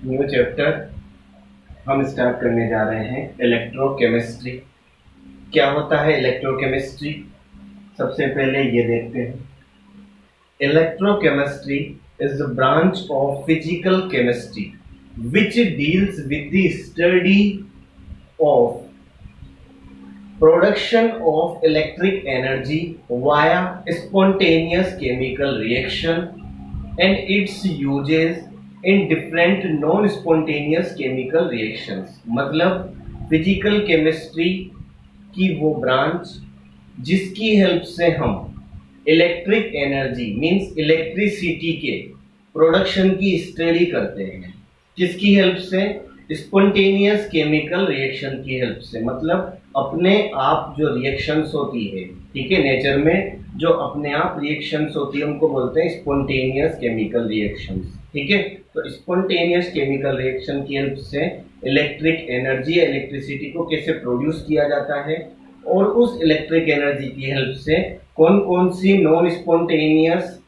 New chapter हम start करने जा रहे हैं इलेक्ट्रोकेमिस्ट्री। क्या होता है इलेक्ट्रोकेमिस्ट्री? सबसे पहले ये देखते हैं। Electrochemistry is the branch of physical chemistry which deals with the study of production of electric energy via spontaneous chemical reaction and its uses in different non-spontaneous chemical reactions। मतलब physical chemistry की वो branch जिसकी help से हम electric energy means electricity के production की study करते हैं। किसकी हेल्प से? स्पॉन्टेनियस केमिकल रिएक्शन की हेल्प से। मतलब अपने आप जो रिएक्शंस होती है, ठीक है, नेचर में जो अपने आप रिएक्शंस होती है उनको बोलते हैं स्पॉन्टेनियस केमिकल रिएक्शंस। ठीक है, तो स्पॉन्टेनियस केमिकल रिएक्शन की हेल्प से इलेक्ट्रिक एनर्जी इलेक्ट्रिसिटी को कैसे प्रोड्यूस किया जाता है और उस इलेक्ट्रिक एनर्जी की हेल्प से कौन कौन सी नॉन स्पॉन्टेनियस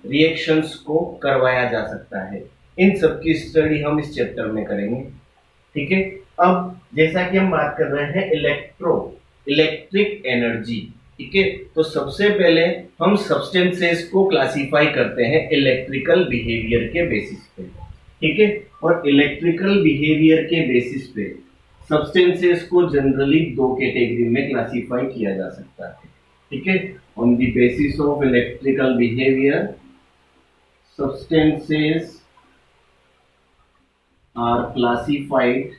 रिएक्शंस को करवाया जा सकता है, इन सब की स्टडी हम इस चैप्टर में करेंगे। ठीक है, अब जैसा कि हम बात कर रहे हैं इलेक्ट्रिक एनर्जी, ठीक है, तो सबसे पहले हम सब्सटेंसेस को क्लासिफाई करते हैं इलेक्ट्रिकल बिहेवियर के बेसिस पे। ठीक है, और इलेक्ट्रिकल बिहेवियर के बेसिस पे सब्सटेंसेस को जनरली दो कैटेगरी में क्लासिफाई किया जा सकता है। ठीक है, on the basis of electrical behaviour substances are classified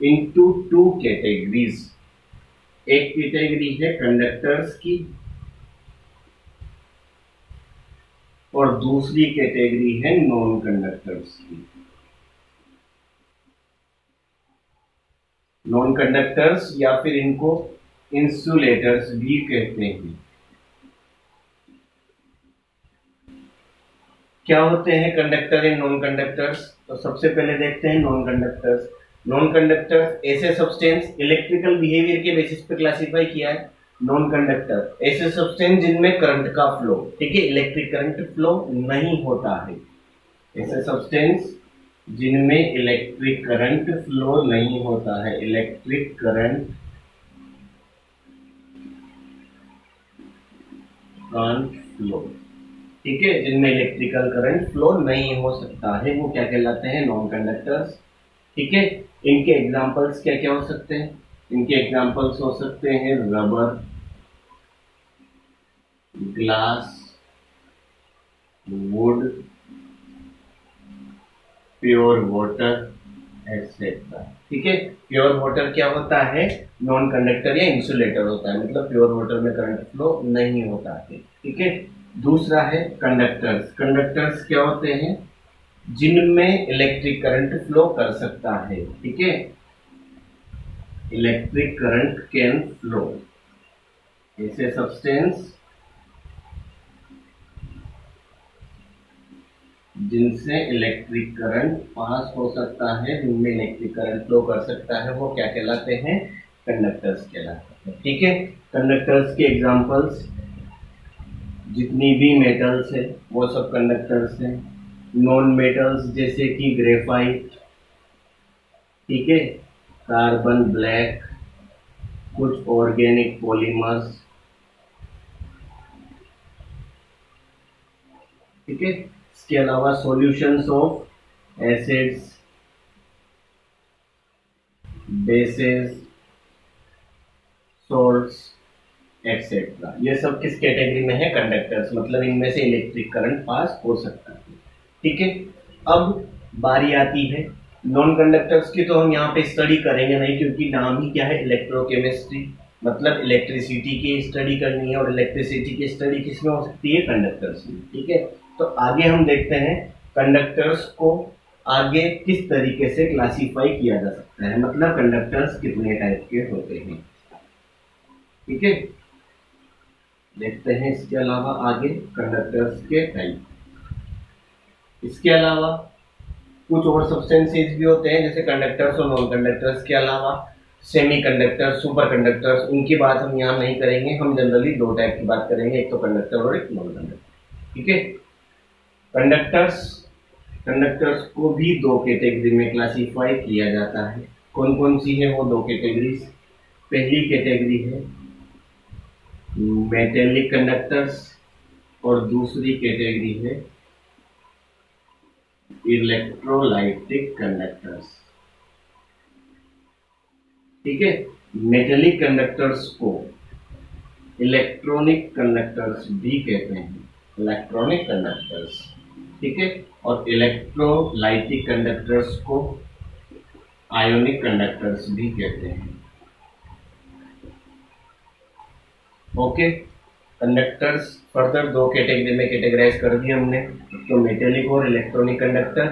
into two categories। एक कैटेगरी है कंडक्टर्स की और दूसरी कैटेगरी है नॉन कंडक्टर्स की। नॉन कंडक्टर्स या फिर इनको इंसुलेटर्स भी कहते हैं। क्या होते हैं कंडक्टर एंड नॉन कंडक्टर्स? तो सबसे पहले देखते हैं नॉन कंडक्टर्स। नॉन कंडक्टर्स ऐसे सब्सटेंस इलेक्ट्रिकल बिहेवियर के बेसिस पे क्लासिफाई किया है। नॉन कंडक्टर ऐसे सब्सटेंस जिनमें करंट का फ्लो, ठीक है, इलेक्ट्रिक करंट फ्लो नहीं होता है। ऐसे सब्सटेंस जिनमें इलेक्ट्रिक करंट फ्लो नहीं होता है, इलेक्ट्रिक करंट कांट फ्लो, ठीक है, जिनमें इलेक्ट्रिकल करंट फ्लो नहीं हो सकता है, वो क्या कहलाते हैं? Non conductors. ठीक है, इनके एग्जांपल्स क्या क्या हो सकते हैं? इनके एग्जांपल्स हो सकते हैं rubber, glass, would, pure water etcetera. ठीक है, प्योर वाटर क्या होता है? नॉन कंडक्टर या इंसुलेटर होता है। मतलब प्योर वाटर में करंट फ्लो नहीं होता है। ठीक है, दूसरा है कंडक्टर्स। कंडक्टर्स क्या होते हैं? जिनमें इलेक्ट्रिक करंट फ्लो कर सकता है। ठीक है, इलेक्ट्रिक करंट कैन फ्लो। ऐसे सब्सटेंस जिनसे इलेक्ट्रिक करंट पास हो सकता है, जिनमें इलेक्ट्रिक करंट फ्लो कर सकता है, वो क्या कहलाते हैं? कंडक्टर्स कहलाते हैं। ठीक है, कंडक्टर्स के एग्जांपल्स जितनी भी मेटल्स है वो सब कंडक्टर्स हैं। नॉन मेटल्स जैसे कि ग्रेफाइट, ठीक है, कार्बन ब्लैक, कुछ ऑर्गेनिक पॉलीमर्स, ठीक है, इसके अलावा solutions of acids, bases, salts etcetera. ये सब किस कैटेगरी में है? कंडक्टर्स। मतलब इनमें से इलेक्ट्रिक करंट पास हो सकता है। ठीक है, अब बारी आती है नॉन कंडक्टर्स की। तो हम यहाँ पे स्टडी करेंगे नहीं, क्योंकि नाम ही क्या है? इलेक्ट्रोकेमिस्ट्री। मतलब इलेक्ट्रिसिटी की स्टडी करनी है, और इलेक्ट्रिसिटी की स्टडी किसमें हो सकती है? कंडक्टर्स में। ठीक है, तो आगे हम देखते हैं कंडक्टर्स को आगे किस तरीके से क्लासीफाई किया जा सकता है। मतलब कंडक्टर्स कितने टाइप के होते हैं। ठीक है, देखते हैं इसके अलावा आगे कंडक्टर्स के टाइप। इसके अलावा कुछ और सब्सटेंसेस भी होते हैं, जैसे कंडक्टर्स और नॉन कंडक्टर्स के अलावा सेमी कंडक्टर्स, सुपर कंडक्टर्स। उनकी बात हम यहाँ नहीं करेंगे। हम जनरली दो टाइप की बात करेंगे, एक तो कंडक्टर और एक नॉन कंडक्टर। ठीक है, कंडक्टर्स कंडक्टर्स को भी दो कैटेगरी में क्लासिफाई किया जाता है। कौन कौन सी है वो दो कैटेगरीज? पहली कैटेगरी है मेटेलिक कंडक्टर्स और दूसरी कैटेगरी है इलेक्ट्रोलाइटिक कंडक्टर्स। ठीक है, मेटेलिक कंडक्टर्स को इलेक्ट्रॉनिक कंडक्टर्स भी कहते हैं, इलेक्ट्रॉनिक कंडक्टर्स। ठीक है, और इलेक्ट्रोलाइटिक कंडक्टर्स को आयोनिक कंडक्टर्स भी कहते हैं। ओके, कंडक्टर्स फर्दर दो कैटेगरी में कैटेगराइज कर दिए हमने, तो मेटेलिक और इलेक्ट्रॉनिक कंडक्टर,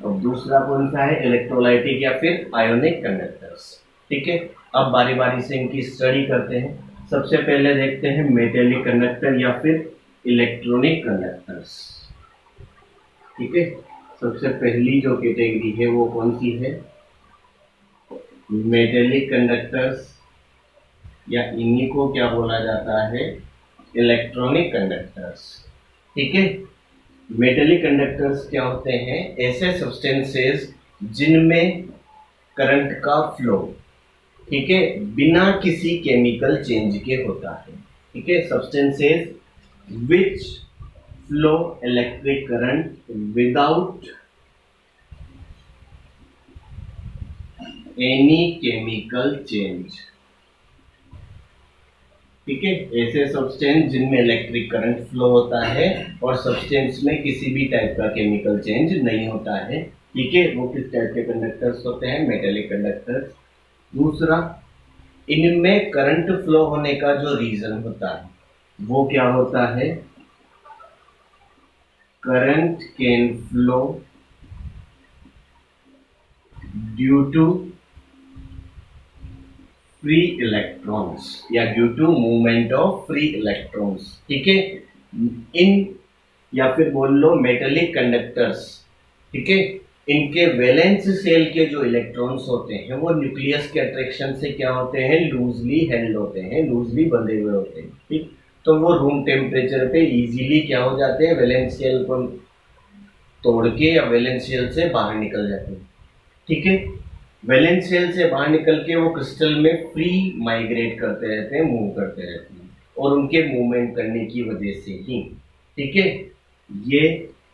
और दूसरा कौन सा है? इलेक्ट्रोलाइटिक या फिर आयोनिक कंडक्टर्स। ठीक है, अब बारी बारी से इनकी स्टडी करते हैं। सबसे पहले देखते हैं मेटेलिक कंडक्टर या फिर इलेक्ट्रॉनिक कंडक्टर्स। ठीक है, सबसे पहली जो कैटेगरी है वो कौन सी है? मेटेलिक कंडक्टर्स, या इन्हीं को क्या बोला जाता है? Electronic conductors. ठीक है, मेटेलिक कंडक्टर्स क्या होते हैं? ऐसे सब्सटेंसेस जिनमें करंट का फ्लो, ठीक है, बिना किसी केमिकल चेंज के होता है। ठीक है, substances which flow electric current without any chemical change. ठीक है, ऐसे सब्सटेंस जिनमें इलेक्ट्रिक करंट फ्लो होता है और सब्सटेंस में किसी भी टाइप का केमिकल चेंज नहीं होता है। ठीक है, वो किस टाइप के कंडक्टर्स होते हैं? Metallic conductors. दूसरा, इनमें करंट फ्लो होने का जो रीजन होता है वो क्या होता है? Current can flow due to free electrons या due to movement of free electrons. ठीक है, इन या फिर बोल लो मेटेलिक कंडक्टर्स, ठीक है, इनके वैलेंस सेल के जो इलेक्ट्रॉन्स होते हैं वो न्यूक्लियस के अट्रैक्शन से क्या होते हैं? लूजली हेल्ड होते हैं, लूजली बंधे हुए होते हैं। ठीक, तो वो रूम टेम्परेचर पे इजीली क्या हो जाते हैं? वैलेंस सेल को तोड़ के या वैलेंस सेल से बाहर निकल जाते हैं। ठीक है, वैलेंस सेल से बाहर निकल के वो क्रिस्टल में फ्री माइग्रेट करते रहते हैं, मूव करते रहते हैं, और उनके मूवमेंट करने की वजह से ही, ठीक है, ये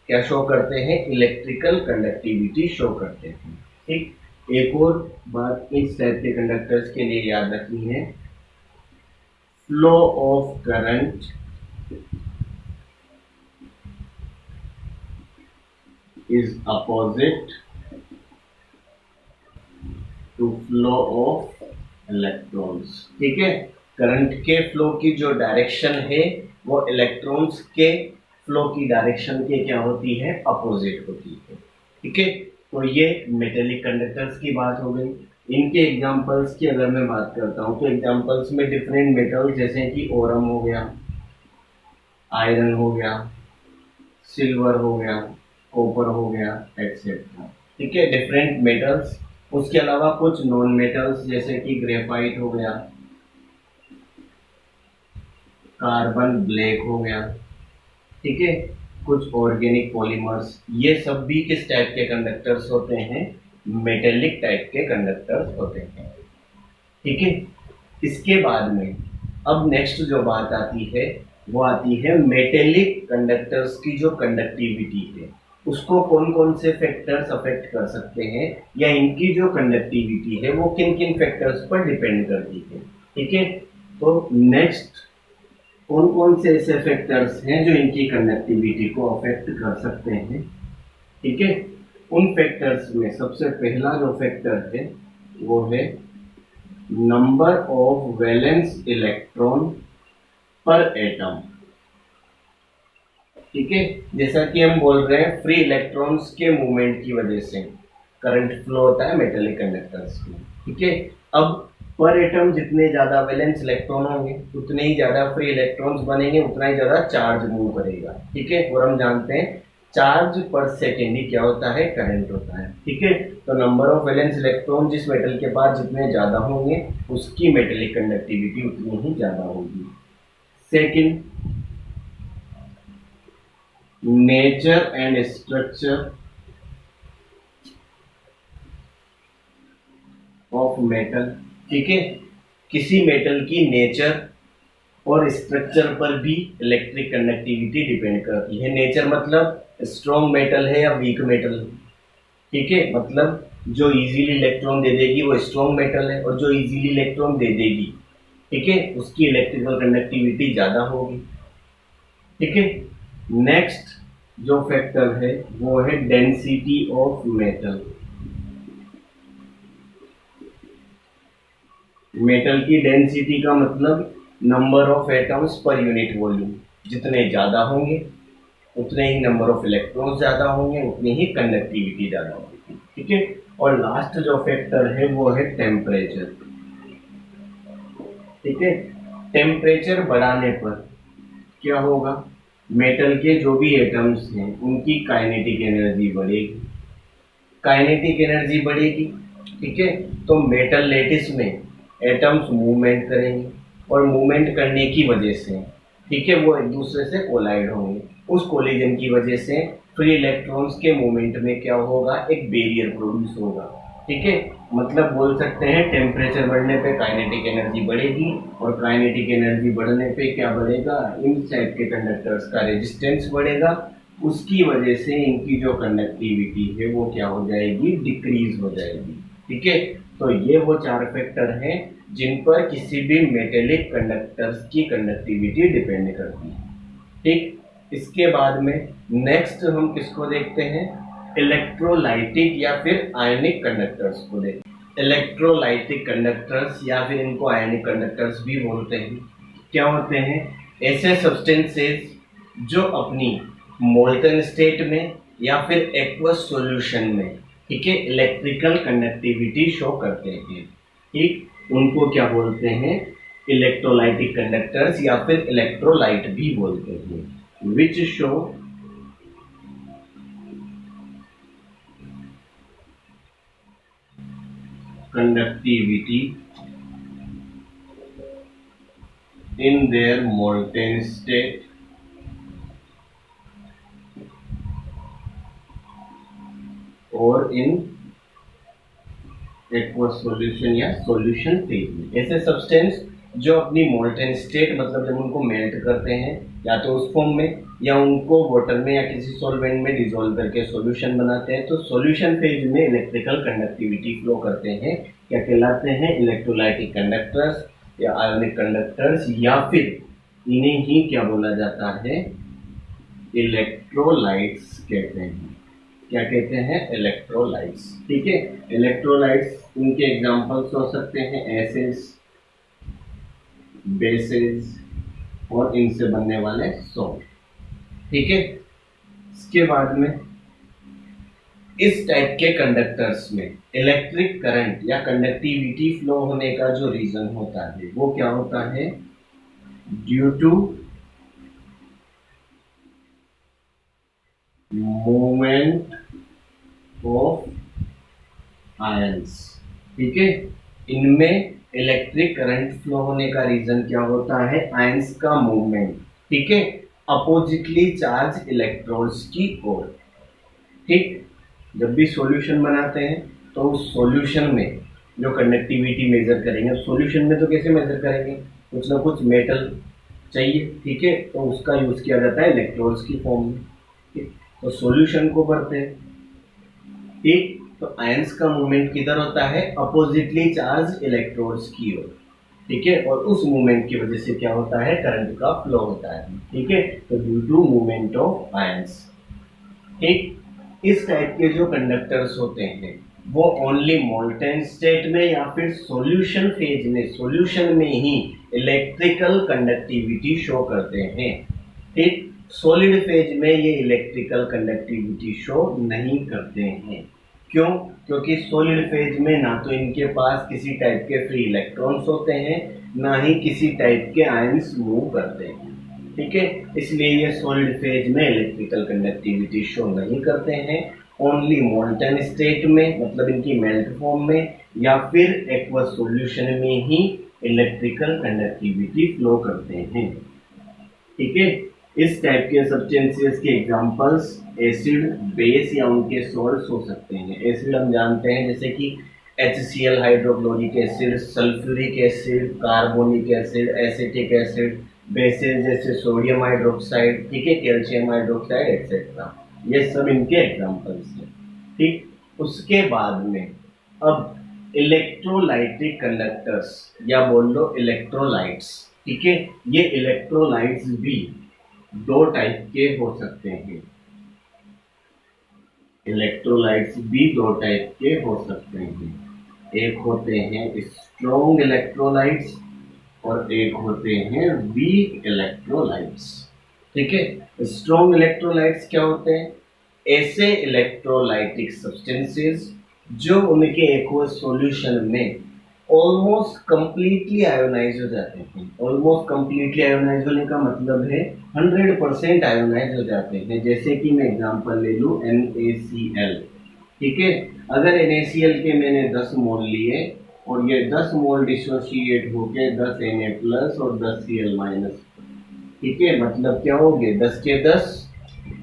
क्या शो करते हैं? इलेक्ट्रिकल कंडक्टिविटी शो करते हैं। ठीक, एक और बात इस टाइप के कंडक्टर्स के लिए याद रखनी है, flow of current is opposite to flow of electrons. ठीक है, करंट के फ्लो की जो डायरेक्शन है वो इलेक्ट्रॉन्स के फ्लो की डायरेक्शन के क्या होती है? अपोजिट होती है। ठीक है, तो ये मेटेलिक कंडक्टर्स की बात हो गई। इनके एग्जांपल्स की अगर मैं बात करता हूँ तो एग्जांपल्स में डिफरेंट मेटल जैसे कि ओरम हो गया, आयरन हो गया, सिल्वर हो गया, कॉपर हो गया, एक्सेट्रा। ठीक है, डिफरेंट मेटल्स। उसके अलावा कुछ नॉन मेटल्स जैसे कि ग्रेफाइट हो गया, कार्बन ब्लैक हो गया, ठीक है, कुछ ऑर्गेनिक पॉलीमर्स, ये सब भी किस टाइप के कंडक्टर्स होते हैं? मेटेलिक टाइप के कंडक्टर्स होते हैं। ठीक है, इसके बाद में अब नेक्स्ट जो बात आती है वो आती है मेटेलिक कंडक्टर्स की जो कंडक्टिविटी है उसको कौन कौन से फैक्टर्स अफेक्ट कर सकते हैं, या इनकी जो कंडक्टिविटी है वो किन किन फैक्टर्स पर डिपेंड करती है। ठीक है, तो नेक्स्ट कौन कौन से ऐसे फैक्टर्स हैं जो इनकी कंडक्टिविटी को अफेक्ट कर सकते हैं। ठीक है, उन फैक्टर्स में सबसे पहला जो फैक्टर है वो है नंबर ऑफ वैलेंस इलेक्ट्रॉन पर एटम। ठीक है, जैसा कि हम बोल रहे हैं फ्री इलेक्ट्रॉन्स के मूवमेंट की वजह से करंट फ्लो होता है मेटेलिक कंडक्टर्स में। ठीक है, अब पर एटम जितने ज्यादा वैलेंस इलेक्ट्रॉन होंगे उतने ही ज्यादा फ्री इलेक्ट्रॉन्स बनेंगे, उतना ही ज्यादा चार्ज मूव करेगा। ठीक है, और हम जानते हैं चार्ज पर सेकेंड ही क्या होता है? करंट होता है। ठीक है, तो नंबर ऑफ वैलेंस इलेक्ट्रॉन जिस मेटल के पास जितने ज्यादा होंगे उसकी मेटेलिक कंडक्टिविटी उतनी ही ज्यादा होगी। Second, nature and structure of metal, ठीक है। किसी मेटल की नेचर और स्ट्रक्चर पर भी इलेक्ट्रिक कंडक्टिविटी डिपेंड करती है। नेचर मतलब स्ट्रॉन्ग मेटल है या वीक मेटल है, ठीक है। मतलब जो इजीली इलेक्ट्रॉन दे देगी वो स्ट्रॉन्ग मेटल है, और जो इजीली इलेक्ट्रॉन दे देगी, ठीक है, उसकी इलेक्ट्रिकल कंडक्टिविटी ज्यादा होगी, ठीक है। नेक्स्ट जो फैक्टर है वो है डेंसिटी ऑफ मेटल। मेटल की डेंसिटी का मतलब number of atoms per unit volume. जितने ज्यादा होंगे उतने ही नंबर ऑफ इलेक्ट्रॉन्स ज्यादा होंगे, उतनी ही कंडक्टिविटी ज्यादा होगी, ठीक है। और लास्ट जो फैक्टर है वो है टेम्परेचर, ठीक है। टेम्परेचर बढ़ाने पर क्या होगा, मेटल के जो भी एटम्स हैं उनकी काइनेटिक एनर्जी बढ़ेगी। काइनेटिक एनर्जी बढ़ेगी, ठीक है, तो मेटल लेटिस में एटम्स मूवमेंट करेंगे, और मूवमेंट करने की वजह से, ठीक है, वो एक दूसरे से कोलाइड होंगे। उस कोलिजन की वजह से फ्री इलेक्ट्रॉन्स के मूवमेंट में क्या होगा, एक बैरियर प्रोड्यूस होगा, ठीक है। मतलब बोल सकते हैं टेम्परेचर बढ़ने पे काइनेटिक एनर्जी बढ़ेगी, और काइनेटिक एनर्जी बढ़ने पे क्या बढ़ेगा, इन टाइप के कंडक्टर्स का रेजिस्टेंस बढ़ेगा। उसकी वजह से इनकी जो कंडक्टिविटी है वो क्या हो जाएगी, डिक्रीज हो जाएगी, ठीक है। तो ये वो चार फैक्टर हैं जिन पर किसी भी मेटेलिक कंडक्टर्स की कंडक्टिविटी डिपेंड करती है, ठीक। इसके बाद में नेक्स्ट हम किसको देखते हैं, इलेक्ट्रोलाइटिक या फिर आयनिक कंडक्टर्स को देखते हैं। इलेक्ट्रोलाइटिक कंडक्टर्स या फिर इनको आयनिक कंडक्टर्स भी बोलते हैं। क्या होते हैं, ऐसे सब्सटेंसेस जो अपनी मोल्टन स्टेट में या फिर एक्वस सॉल्यूशन में, ठीक है, इलेक्ट्रिकल कंडक्टिविटी शो करते हैं, ठीक, उनको क्या बोलते हैं, इलेक्ट्रोलाइटिक कंडक्टर्स या फिर इलेक्ट्रोलाइट भी बोलते हैं। Which show conductivity in their molten state और इन एक्वस सॉल्यूशन या सॉल्यूशन फेज में। ऐसे सब्सटेंस जो अपनी मोल्टेन स्टेट मतलब जब उनको मेल्ट करते हैं या तो उस फॉर्म में या उनको वाटर में या किसी सॉल्वेंट में डिसॉल्व करके सॉल्यूशन बनाते हैं, तो सॉल्यूशन फेज में इलेक्ट्रिकल कंडक्टिविटी फ्लो करते हैं। क्या कहलाते हैं, इलेक्ट्रोलाइटिक कंडक्टर्स या आयोनिक कंडक्टर्स, या फिर इन्हें ही क्या बोला जाता है, इलेक्ट्रोलाइट्स कहते हैं। क्या कहते हैं, इलेक्ट्रोलाइट्स, ठीक है। इलेक्ट्रोलाइट्स उनके एग्जांपल्स हो सकते हैं एसिड्स, बेसेस और इनसे बनने वाले सॉल्ट, ठीक है। इसके बाद में इस टाइप के कंडक्टर्स में इलेक्ट्रिक करंट या कंडक्टिविटी फ्लो होने का जो रीजन होता है वो क्या होता है, due to movement of ions, ठीक है। इनमें इलेक्ट्रिक करंट फ्लो होने का रीजन क्या होता है, आयंस का मूवमेंट, ठीक है, अपोजिटली चार्ज इलेक्ट्रॉन्स की ओर, ठीक। जब भी सॉल्यूशन बनाते हैं तो उस सॉल्यूशन में जो कंडक्टिविटी मेजर करेंगे, सॉल्यूशन में तो कैसे मेजर करेंगे, कुछ ना कुछ मेटल चाहिए, ठीक है, तो उसका यूज किया जाता है इलेक्ट्रोड्स की फॉर्म में, ठीक। तो सॉल्यूशन को भरते हैं, ठीक। तो आयंस का मूवमेंट किधर होता है, अपोजिटली चार्ज इलेक्ट्रोड्स की ओर, ठीक है, और उस मूवमेंट की वजह से क्या होता है, करंट का फ्लो होता है, ठीक है। तो due to movement of ions, ठीक। इस टाइप के जो कंडक्टर्स होते हैं वो ओनली मोल्टेन स्टेट में या फिर सॉल्यूशन फेज में, सॉल्यूशन में ही इलेक्ट्रिकल कंडक्टिविटी शो करते हैं, ठीक। सॉलिड फेज में ये इलेक्ट्रिकल कंडक्टिविटी शो नहीं करते हैं। क्यों, क्योंकि सॉलिड फेज में ना तो इनके पास किसी टाइप के फ्री इलेक्ट्रॉन्स होते हैं, ना ही किसी टाइप के आयंस मूव करते हैं, ठीक है। इसलिए ये सॉलिड फेज में इलेक्ट्रिकल कंडक्टिविटी शो नहीं करते हैं। ओनली मोल्टन स्टेट में मतलब इनकी मेल्ट फॉर्म में या फिर एक्वस सॉल्यूशन में ही इलेक्ट्रिकल कंडक्टिविटी फ्लो करते हैं, ठीक है। इस टाइप के सब्सटेंसेस के एग्जांपल्स एसिड, बेस या उनके सॉल्ट्स हो सकते हैं। एसिड हम जानते हैं जैसे कि HCl hydrochloric acid, sulphuric acid, carbonic acid, acetic acid, basis जैसे सोडियम हाइड्रोक्साइड, ठीक है, कैल्शियम हाइड्रोक्साइड एक्सेट्रा, ये सब इनके एग्जांपल्स हैं। ठीक, उसके बाद में अब इलेक्ट्रोलाइटिक कंडक्टर्स या बोल लो इलेक्ट्रोलाइट्स, ठीक है, ये इलेक्ट्रोलाइट्स भी दो टाइप के हो सकते हैं। इलेक्ट्रोलाइट्स भी दो टाइप के हो सकते हैं, एक होते हैं स्ट्रॉन्ग इलेक्ट्रोलाइट्स और एक होते हैं वीक इलेक्ट्रोलाइट्स। ठीक है, स्ट्रॉन्ग इलेक्ट्रोलाइट्स क्या होते हैं? ऐसे इलेक्ट्रोलाइटिक सब्सटेंसेस जो उनके एक्वस सॉल्यूशन में ऑलमोस्ट कंप्लीटली आयोनाइज हो जाते हैं। ऑलमोस्ट कंप्लीटली आयोनाइज होने का मतलब है 100% आयोनाइज हो जाते हैं। जैसे कि मैं एग्जांपल ले लूं NaCl, ठीक है, अगर NaCl के मैंने 10 मोल लिए और ये 10 मोल डिसोशिएट हो गए 10 Na+ और 10 Cl-, ठीक है, मतलब क्या हो गए 10 के 10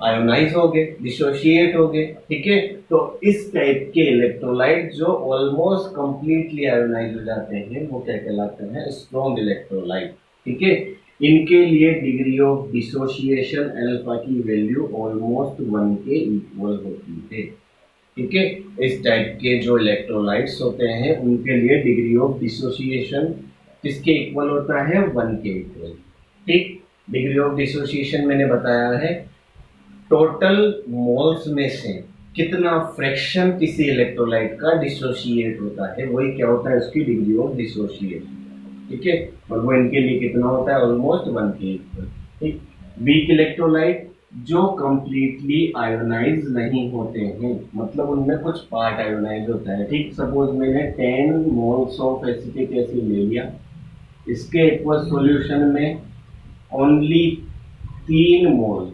आयोनाइज हो गए, डिसोशिएट हो गए। ठीक है, तो इस टाइप के इलेक्ट्रोलाइट जो ऑलमोस्ट कंप्लीटली आयोनाइज हो जाते हैं वो क्या कहलाते हैं? Strong electrolyte. ठीक है, इनके लिए डिग्री ऑफ डिसोसिएशन अल्फा की वैल्यू ऑलमोस्ट 1 के इक्वल होती है। ठीक है, इस टाइप के जो इलेक्ट्रोलाइट्स होते हैं उनके लिए डिग्री ऑफ डिसोसिएशन किसके इक्वल होता है? 1 के इक्वल। ठीक, डिग्री ऑफ डिसोसिएशन मैंने बताया है टोटल मोल्स में से कितना फ्रैक्शन किसी इलेक्ट्रोलाइट का डिसोशिएट होता है, वही क्या होता है? उसकी डिग्री ऑफ डिसोसिएशन। ठीक है, और वो इनके लिए कितना होता है? ऑलमोस्ट 1 के इक्वल। ठीक, वीक इलेक्ट्रोलाइट जो कंप्लीटली आयोनाइज नहीं होते हैं, मतलब उनमें कुछ पार्ट आयोनाइज होता है। ठीक, सपोज मैंने 10 मोल्स ऑफ एसिटिक एसिड ले लिया, इसके एक्वस सॉल्यूशन में ओनली 3 मोल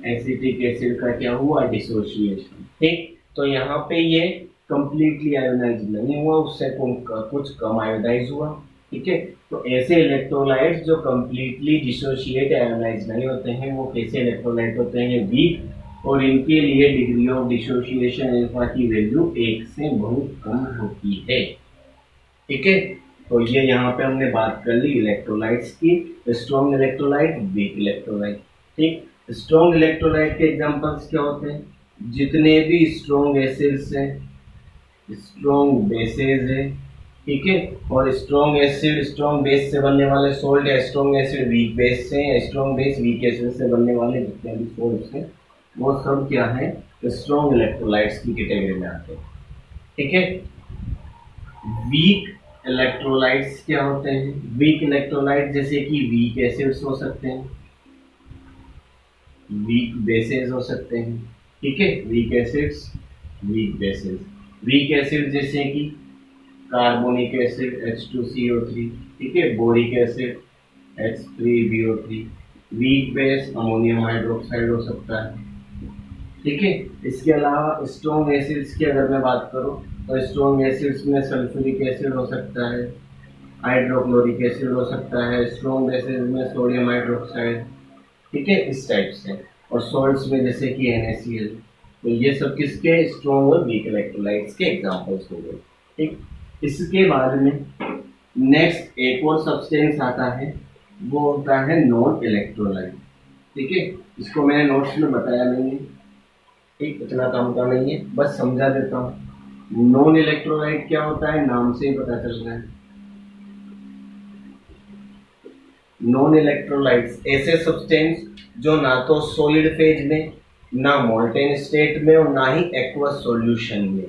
एसिटिक एसिड का क्या हुआ? डिसोसिएशन। ठीक, तो यहाँ पे ये कंप्लीटली आयोनाइज नहीं हुआ, उससे कुछ कम आयोनाइज हुआ। ठीक है, तो ऐसे इलेक्ट्रोलाइट्स जो कंप्लीटली डिसोशिएट आयोनाइज नहीं होते हैं वो कैसे इलेक्ट्रोलाइट होते हैं? वीक, और इनके लिए डिग्री ऑफ डिसोसिएशन अल्फा की वैल्यू 1 से बहुत कम होती है। ठीक है, तो ये यहाँ पे हमने बात कर ली इलेक्ट्रोलाइट्स की, स्ट्रॉन्ग इलेक्ट्रोलाइट, वीक इलेक्ट्रोलाइट। ठीक, स्ट्रॉन्ग इलेक्ट्रोलाइट के एग्जांपल्स क्या होते हैं? जितने भी स्ट्रॉन्ग एसिड्स हैं, स्ट्रॉन्ग बेसेस है, ठीक है, और स्ट्रॉन्ग एसिड स्ट्रॉन्ग बेस से बनने वाले सोल्ट या स्ट्रॉन्ग एसिड वीक बेस से या स्ट्रॉन्ग बेस वीक एसिड से बनने वाले जितने भी सोल्ट्स हैं वो सब क्या है? स्ट्रॉन्ग इलेक्ट्रोलाइट्स की कैटेगरी में आते हैं। ठीक है, वीक इलेक्ट्रोलाइट्स क्या होते हैं? वीक इलेक्ट्रोलाइट जैसे कि वीक एसिड्स हो सकते हैं, वीक बेसेस हो सकते हैं। ठीक है, weak acids, weak bases. Weak acid जैसे कि कार्बोनिक एसिड H2CO3, ठीक है, boric acid H3BO3। Weak base ammonium hydroxide हो सकता है। ठीक है, इसके अलावा स्ट्रॉन्ग एसिड्स की अगर मैं बात करूं तो स्ट्रॉन्ग एसिड्स में सल्फ्यूरिक एसिड हो सकता है, हाइड्रोक्लोरिक एसिड हो सकता है, स्ट्रॉन्ग एसिड में सोडियम हाइड्रोक्साइड। ठीक है, इस टाइप से। और सॉल्ट्स में जैसे कि NaCl। तो ये सब किसके? स्ट्रॉन्ग और वीक इलेक्ट्रोलाइट्स के एग्जांपल्स हो गए। ठीक, इसके बाद में नेक्स्ट एक और सब्सटेंस आता है, वो होता है नॉन इलेक्ट्रोलाइट। ठीक है, इसको मैंने नोट्स में बताया नहीं है, ठीक, इतना काम का नहीं है, बस समझा देता हूँ। नॉन इलेक्ट्रोलाइट क्या होता है? नाम से ही पता चल रहा है। नॉन इलेक्ट्रोलाइट्स ऐसे सब्सटेंस जो ना तो सॉलिड फेज में, ना मोल्टेन स्टेट में और ना ही एक्वस सॉल्यूशन में,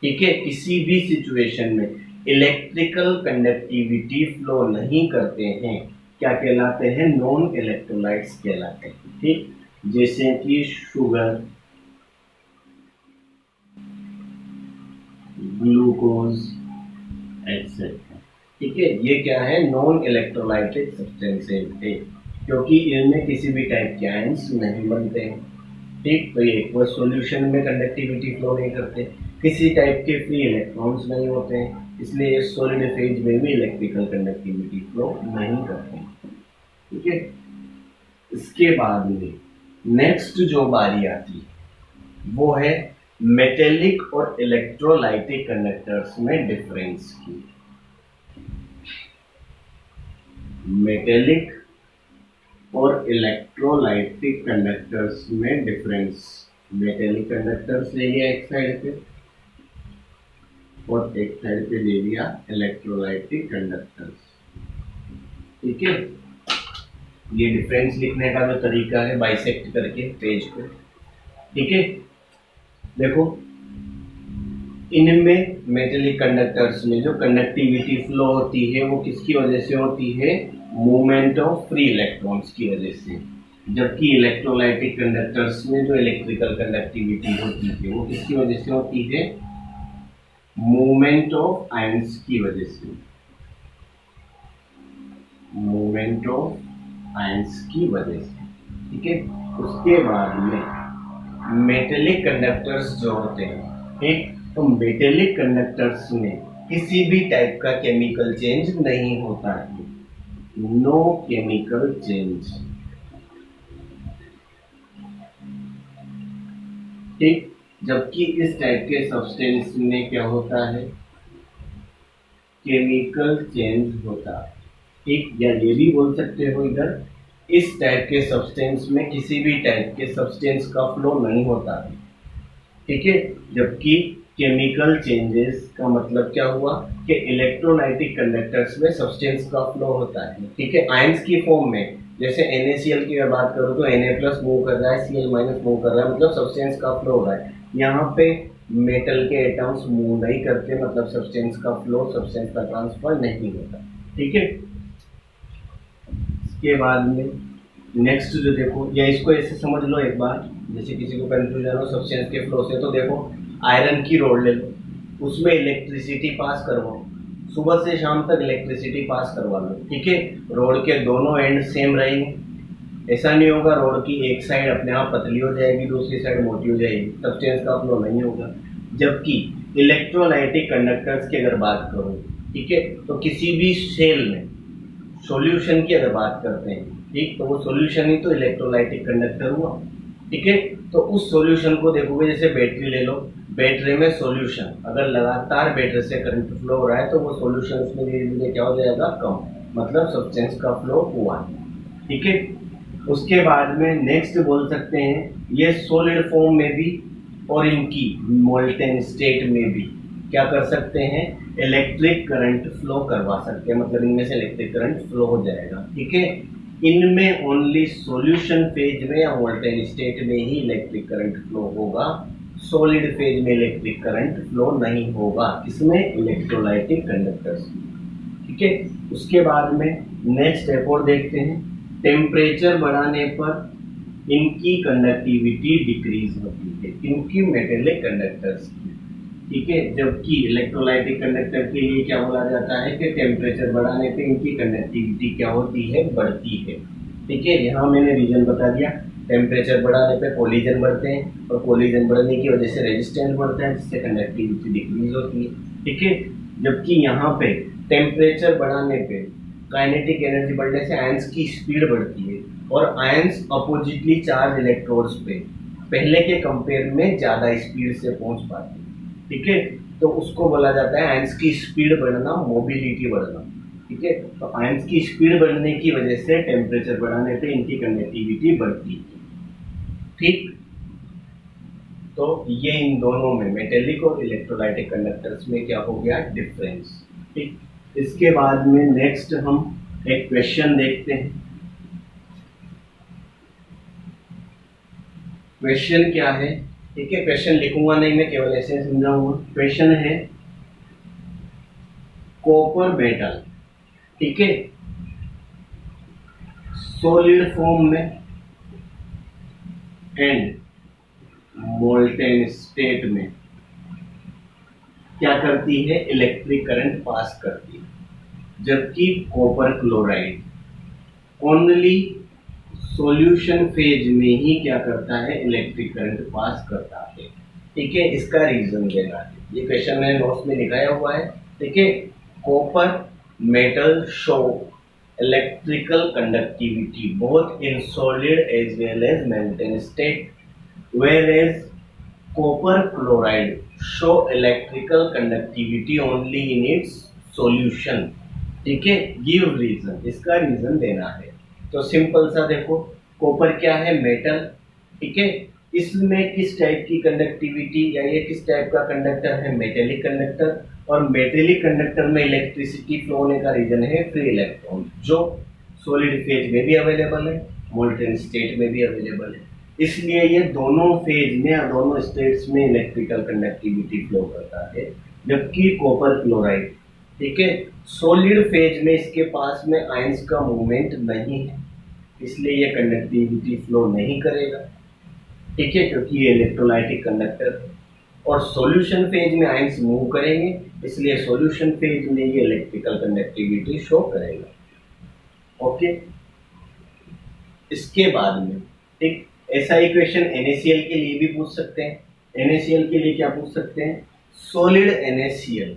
ठीक है, किसी भी सिचुएशन में इलेक्ट्रिकल कंडक्टिविटी फ्लो नहीं करते हैं, क्या कहलाते हैं? नॉन इलेक्ट्रोलाइट्स कहलाते हैं। ठीक, जैसे कि शुगर, ग्लूकोज एक्सेट्रा। ठीक है, ये क्या है? नॉन इलेक्ट्रोलाइटिक सब्सटेंसेज थे, क्योंकि इनमें किसी भी टाइप के आयंस नहीं बनते हैं। ठीक, तो ये एक्वस सॉल्यूशन में कंडक्टिविटी फ्लो नहीं करते, किसी टाइप के फ्री इलेक्ट्रॉन्स नहीं होते हैं, इसलिए सॉलिड फेज में भी इलेक्ट्रिकल कंडक्टिविटी फ्लो नहीं करते। ठीक है, इसके बाद में नेक्स्ट जो बारी आती है वो है मेटेलिक और इलेक्ट्रोलाइटिक कंडक्टर्स में डिफरेंस की। मेटेलिक और इलेक्ट्रोलाइटिक कंडक्टर्स में डिफरेंस। मेटेलिक कंडक्टर्स ले लिया एक साइड पे और एक साइड पे ले लिया इलेक्ट्रोलाइटिक कंडक्टर्स। ठीक है, ये डिफरेंस लिखने का जो तरीका है बाइसेक्ट करके पेज को। ठीक है, देखो इनमें मेटेलिक कंडक्टर्स में जो कंडक्टिविटी फ्लो होती है वो किसकी वजह से होती है? मूवमेंट ऑफ फ्री इलेक्ट्रॉन्स की वजह से। जबकि इलेक्ट्रोलाइटिक कंडक्टर्स में जो इलेक्ट्रिकल कंडक्टिविटी होती है वो किसकी वजह से होती है? मूवमेंट ऑफ आयंस की वजह से। मूवमेंट ऑफ आयंस की वजह से। ठीक है, उसके बाद में मेटेलिक कंडक्टर्स जो होते हैं, ठीक, तो मेटेलिक कंडक्टर्स में किसी भी टाइप का केमिकल चेंज नहीं होता है। No chemical change. ठीक, जबकि इस टाइप के सब्सटेंस में क्या होता है? केमिकल चेंज होता है। ठीक, या ये भी बोल सकते हो इधर, इस टाइप के सब्सटेंस में किसी भी टाइप के सब्सटेंस का फ्लो नहीं होता है। ठीक है, जबकि केमिकल चेंजेस का मतलब क्या हुआ कि इलेक्ट्रोलाइटिक कंडक्टर्स में सब्सटेंस का फ्लो होता है। ठीक है, आयंस की फॉर्म में, जैसे NaCl की अगर बात करूँ तो Na+ मूव कर रहा है, Cl- मूव कर रहा है, मतलब सब्सटेंस का फ्लो हो रहा है। यहाँ पे मेटल के एटम्स मूव नहीं करते, मतलब सब्सटेंस का फ्लो, सब्सटेंस का ट्रांसफर नहीं होता। ठीक है, इसके बाद में नेक्स्ट जो देखो, या इसको ऐसे समझ लो एक बार, जैसे किसी को कंफ्यूजन हो सब्सटेंस के फ्लो से, तो देखो आयरन की रोड ले लो, उसमें इलेक्ट्रिसिटी पास करवाओ, सुबह से शाम तक इलेक्ट्रिसिटी पास करवा लो। ठीक है, रोड के दोनों एंड सेम रहेंगे। ऐसा नहीं होगा रोड की एक साइड अपने आप पतली हो जाएगी, दूसरी साइड मोटी हो जाएगी, सब्सटेंस का फ्लो नहीं होगा। जबकि इलेक्ट्रोलाइटिक कंडक्टर्स की अगर बात करूँ, ठीक है, तो किसी भी सेल में सॉल्यूशन की अगर बात करते हैं, ठीक, तो वो सॉल्यूशन ही तो इलेक्ट्रोलाइटिक कंडक्टर हुआ। ठीक है, तो उस सॉल्यूशन को देखोगे, जैसे बैटरी ले लो, बैटरी में सॉल्यूशन, अगर लगातार बैटरी से करंट फ्लो हो रहा है तो वो सॉल्यूशन उसमें धीरे धीरे क्या हो जाएगा? कम, मतलब सब्सटेंस का फ्लो हुआ। ठीक है, उसके बाद में नेक्स्ट बोल सकते हैं, ये सॉलिड फॉर्म में भी और इनकी मोल्टेन स्टेट में भी क्या कर सकते हैं? इलेक्ट्रिक करंट फ्लो करवा सकते हैं, मतलब इनमें से इलेक्ट्रिक करंट फ्लो हो जाएगा। ठीक है, इनमें ओनली सॉल्यूशन फेज में या मोल्टेन स्टेट में ही इलेक्ट्रिक करंट फ्लो होगा, सॉलिड फेज में इलेक्ट्रिक करंट फ्लो नहीं होगा। इसमें इलेक्ट्रोलाइटिक कंडक्टर्स। ठीक है, उसके बाद में नेक्स्ट स्टेप और देखते हैं, टेम्परेचर बढ़ाने पर इनकी कंडक्टिविटी डिक्रीज होती है, क्योंकि मेटेलिक कंडक्टर्स की। ठीक है, जबकि इलेक्ट्रोलाइटिक कंडक्टर के लिए क्या बोला जाता है कि टेम्परेचर बढ़ाने पे इनकी कंडक्टिविटी क्या होती है? बढ़ती है। ठीक है, यहाँ मैंने रीजन बता दिया, टेम्परेचर बढ़ाने पे कोलिजन बढ़ते हैं और कोलिजन बढ़ने की वजह से रेजिस्टेंस बढ़ता है, जिससे कंडक्टिविटी डिक्रीज होती है। ठीक है, जबकि यहाँ पे टेम्परेचर बढ़ाने पे काइनेटिक एनर्जी बढ़ने से आयंस की स्पीड बढ़ती है और आयंस अपोजिटली चार्ज इलेक्ट्रोड्स पे पहले के कंपेयर में ज़्यादा स्पीड से पहुंच पाते हैं। ठीक है, तो उसको बोला जाता है आयंस की स्पीड बढ़ना, मोबिलिटी बढ़ना। ठीक है, तो आयंस की स्पीड बढ़ने की वजह से टेम्परेचर बढ़ाने पे इनकी कंडक्टिविटी बढ़ती है। ठीक, तो ये इन दोनों में मेटेलिक और इलेक्ट्रोलाइटिक कंडक्टर्स में क्या हो गया? डिफरेंस। ठीक, इसके बाद में नेक्स्ट हम एक क्वेश्चन देखते हैं। क्वेश्चन क्या है? ठीक है, क्वेश्चन लिखूंगा नहीं मैं, केवल ऐसे समझाऊंगा। क्वेश्चन है कॉपर मेटल, ठीक है, सॉलिड फॉर्म में एंड मोल्टेन स्टेट में क्या करती है? इलेक्ट्रिक करंट पास करती है। जबकि copper chloride only solution phase में ही क्या करता है? इलेक्ट्रिक करंट पास करता है। ठीक है, इसका रीजन देना है, ये क्वेश्चन मैंने नोट्स में लिखाया हुआ है। ठीक है, copper metal show electrical conductivity both in solid as well as molten state, whereas copper chloride show electrical conductivity only in its solution. ठीक है, गिव रीजन, इसका रीजन देना है। तो सिंपल सा देखो, कॉपर क्या है, मेटल। ठीक है, इसमें किस टाइप की कंडक्टिविटी या ये किस टाइप का कंडक्टर है, मेटेलिक कंडक्टर। और मेटेलिक कंडक्टर में इलेक्ट्रिसिटी फ्लो होने का रीजन है फ्री इलेक्ट्रॉन, जो सॉलिड फेज में भी अवेलेबल है, मोल्टेन स्टेट में भी अवेलेबल है। इसलिए ये दोनों फेज में या दोनों स्टेट्स में इलेक्ट्रिकल कंडक्टिविटी फ्लो करता है। जबकि कॉपर क्लोराइड, ठीक है, सॉलिड फेज में इसके पास में आयंस का मूवमेंट नहीं है, इसलिए ये कंडक्टिविटी फ्लो नहीं करेगा। ठीक है, क्योंकि ये इलेक्ट्रोलाइटिक कंडक्टर है। और सॉल्यूशन फेज में आयंस मूव करेंगे, इसलिए सॉल्यूशन फेज में ये इलेक्ट्रिकल कंडक्टिविटी शो करेगा। ओके, इसके बाद में ठीक ऐसा इक्वेशन NaCl के लिए भी पूछ सकते हैं। NaCl के लिए क्या पूछ सकते हैं, solid NaCl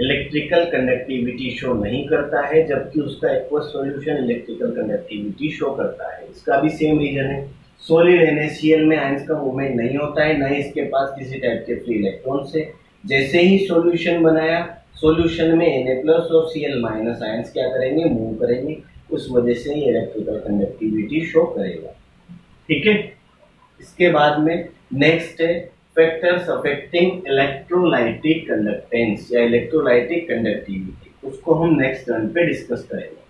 electrical conductivity show नहीं करता है, जबकि उसका aqueous solution electrical conductivity show करता है। इसका भी सेम रीजन है, सॉलिड NaCl में आयंस का मूवमेंट नहीं होता है, न ही इसके पास किसी टाइप के फ्री इलेक्ट्रॉन से। जैसे ही सॉल्यूशन बनाया, सॉल्यूशन में Na+ और Cl- आयंस क्या करेंगे, मूव करेंगे, उस वजह से ये इलेक्ट्रिकल कंडक्टिविटी शो करेगा। ठीक है, इसके बाद में नेक्स्ट है फैक्टर्स अफेक्टिंग इलेक्ट्रोलाइटिक कंडक्टेंस या इलेक्ट्रोलाइटिक कंडक्टिविटी। उसको हम नेक्स्ट टर्न पे डिस्कस करेंगे।